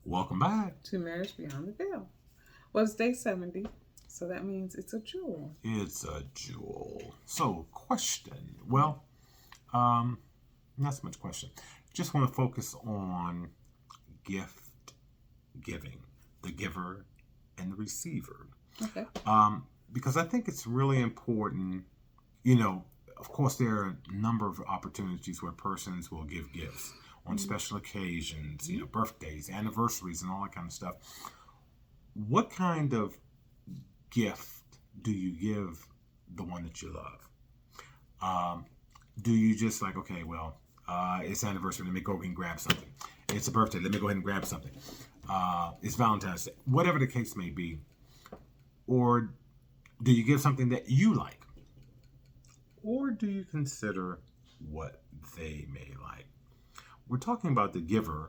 Welcome back. To Marriage Beyond the Veil. Well, it's day 70, so that means it's a jewel. It's a jewel. So, question. Well, um, not so much question. Just want to focus on gift giving, the giver and the receiver. Okay. Because I think it's really important. You know, of course, there are a number of opportunities where persons will give gifts on special occasions, birthdays, anniversaries, and all that kind of stuff. What kind of gift do you give the one that you love? Do you just like, okay, well, it's anniversary, let me go and grab something. It's a birthday, let me go ahead and grab something. It's Valentine's Day, whatever the case may be. Or do you give something that you like? Or do you consider what they may like? We're talking about the giver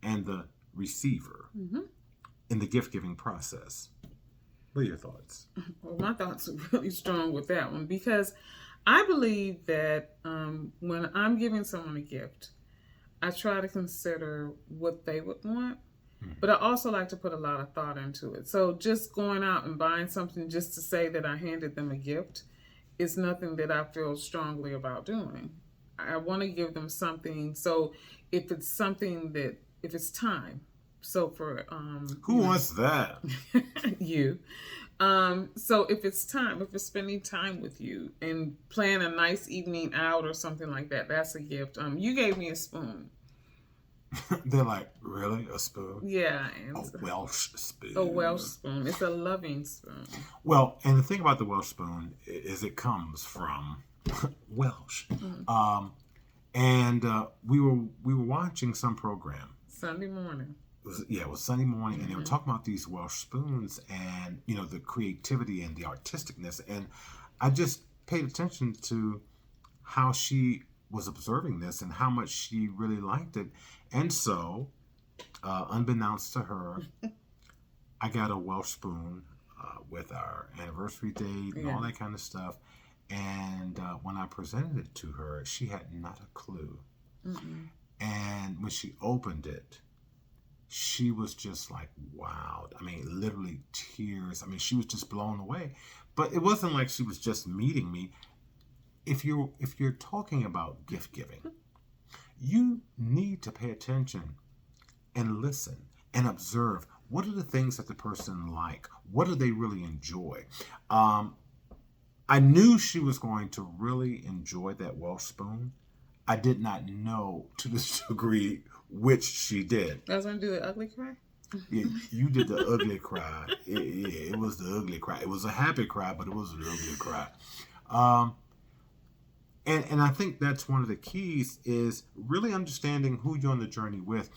and the receiver in the gift-giving process. What are your thoughts? Well, my thoughts are really strong with that one because I believe that when I'm giving someone a gift, I try to consider what they would want, but I also like to put a lot of thought into it. So just going out and buying something just to say that I handed them a gift is nothing that I feel strongly about doing. I want to give them something. So if it's something that, if it's time, so for Who wants that? you. So if it's time, if it's spending time with you and plan a nice evening out or something like that, that's a gift. You gave me a spoon. They're like, really? A spoon? Yeah. A Welsh spoon. A Welsh spoon. It's a loving spoon. Well, and the thing about the Welsh spoon is it comes from Welsh. And we were watching some program. Sunday morning. It was Sunday morning, and they were talking about these Welsh spoons and, the creativity and the artisticness. And I just paid attention to how she was observing this and how much she really liked it. And so, unbeknownst to her, I got a Welsh spoon with our anniversary date and all that kind of stuff. And when I presented it to her, she had not a clue. And when she opened it, she was just like, wow. I mean, literally tears. I mean, she was just blown away. But it wasn't like she was just meeting me. If you're talking about gift giving, you need to pay attention and listen and observe. What are the things that the person like? What do they really enjoy? I knew she was going to really enjoy that Welsh spoon. I did not know to this degree which she did. I was going to do the ugly cry? Yeah, you did the ugly cry. It was the ugly cry. It was a happy cry, but it was an ugly cry. And I think that's one of the keys is really understanding who you're on the journey with.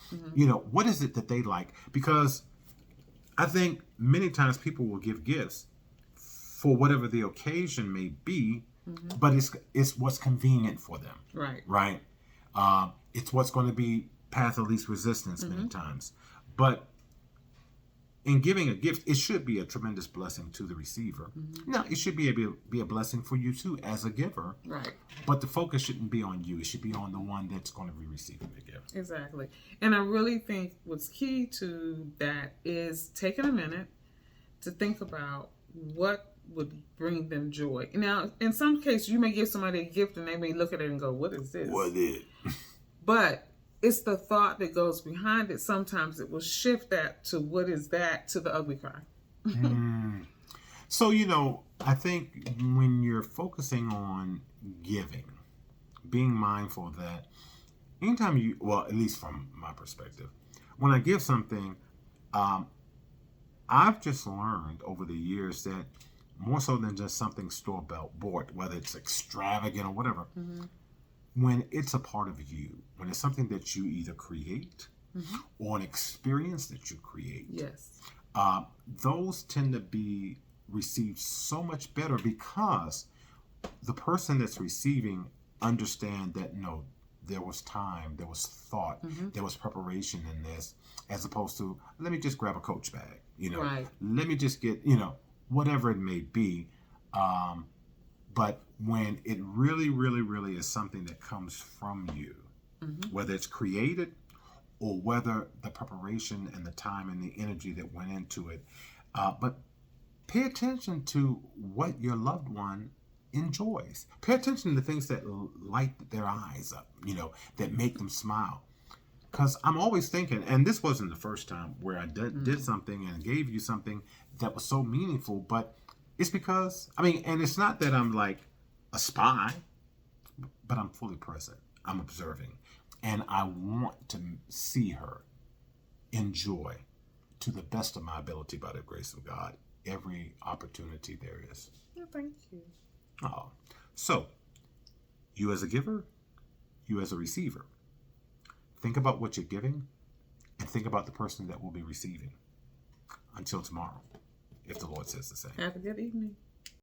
What is it that they like? Because I think many times people will give gifts for whatever the occasion may be, but it's what's convenient for them. Right? It's what's going to be path of least resistance many times. But in giving a gift, it should be a tremendous blessing to the receiver. Now, it should be a blessing for you too as a giver. Right. But the focus shouldn't be on you. It should be on the one that's going to be receiving the gift. Exactly. And I really think what's key to that is taking a minute to think about what would bring them joy. Now, in some cases, you may give somebody a gift and they may look at it and go, what is this? What is it? But it's the thought that goes behind it. Sometimes it will shift that to what is that to the ugly cry. So, I think when you're focusing on giving, being mindful of that, anytime at least from my perspective, when I give something, I've just learned over the years that more so than just something store-bought, whether it's extravagant or whatever, when it's a part of you, when it's something that you either create or an experience that you create, those tend to be received so much better because the person that's receiving understand that there was time, there was thought, there was preparation in this, as opposed to let me just grab a Coach bag, let me just get whatever it may be. But when it really, really, really is something that comes from you, whether it's created or whether the preparation and the time and the energy that went into it. But pay attention to what your loved one enjoys. Pay attention to the things that light their eyes up, that make them smile. Because I'm always thinking, and this wasn't the first time where I did something and gave you something that was so meaningful, but it's because, and it's not that I'm like a spy, but I'm fully present. I'm observing. And I want to see her enjoy, to the best of my ability, by the grace of God, every opportunity there is. Well, thank you. Oh, so you as a giver, you as a receiver. Think about what you're giving and think about the person that will be receiving. Until tomorrow, if the Lord says the same. Have a good evening.